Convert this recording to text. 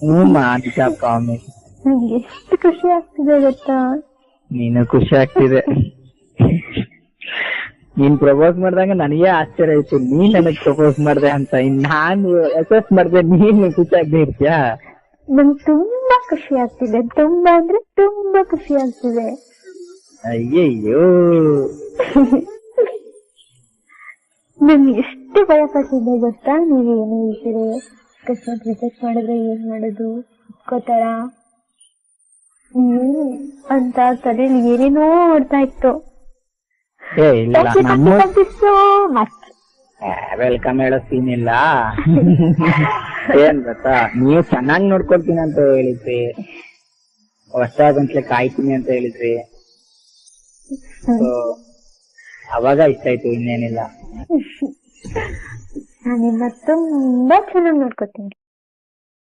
ಹ್ಮ್ ನಿಜ ಪ್ರಾಮಿಸ್. ನಂಗೆ ಎಷ್ಟು ಖುಷಿ ಆಗ್ತಿದೆ ಗೊತ್ತಾ. ನೀನು ಖುಷಿ ಆಗ್ತಿದೆ. ನೀನ್ ಪ್ರಪೋಸ್ ಮಾಡ್ದಾಗ ನನಗೆ ಆಶ್ಚರ್ಯ ಆಯ್ತು, ನೀನ್ ನನಗ್ ಪ್ರಪೋಸ್ ಮಾಡ್ದೆ ಅಂತ. ನಾನು ಅಸೆಸ್ ಮಾಡ್ದೆ, ನೀನ್ ಖುಷಿ ಆಗದೆ ಇರ್ತೀಯಾ? ನಂಗೆ ತುಂಬಾ ಖುಷಿ ಆಗ್ತಿದೆ, ತುಂಬಾ ಅಂದ್ರೆ ತುಂಬಾ ಖುಷಿ ಆಗ್ತಿದೆ. ಅಯ್ಯಯ್ಯೋ. ನನ್ ಎಷ್ಟು ಭಯ ಪಟ್ಟಿದ್ದೆ ಗೊತ್ತಾ, ನೀವೇನು ಹೇಳ್ತೀರಿ, ಅಕಸ್ಮಾತ್ ರಿಜೆಕ್ಟ್ ಮಾಡಿದ್ರೆ ಏನ್ ಮಾಡೋದು, ಒಪ್ಕೋತಾರ ಅಂತ ತಲೆಯಲ್ಲಿ ಏನೇನೋ ಓಡ್ತಾ ಇತ್ತು. ವೆಲ್ಕಮ್ ಹೇಳೋ ಸೀನ್ ಇಲ್ಲ. ಏನ್ ಗೊತ್ತಾ, ನೀವು ಚೆನ್ನಾಗಿ ನೋಡ್ಕೊಳ್ತೀನಿ ಅಂತ ಹೇಳಿದ್ರಿ, ಹೊಸದಾಗಂತಲೇ ಕಾಯ್ತೀನಿ ಅಂತ ಹೇಳಿದ್ರಿ, ಅವಾಗ ಇಷ್ಟ ಆಯ್ತು, ಇನ್ನೇನಿಲ್ಲ. ನಾನಿನ್ನ ತುಂಬಾ ಚೆನ್ನಾಗಿ ನೋಡ್ಕೊತೀನಿ.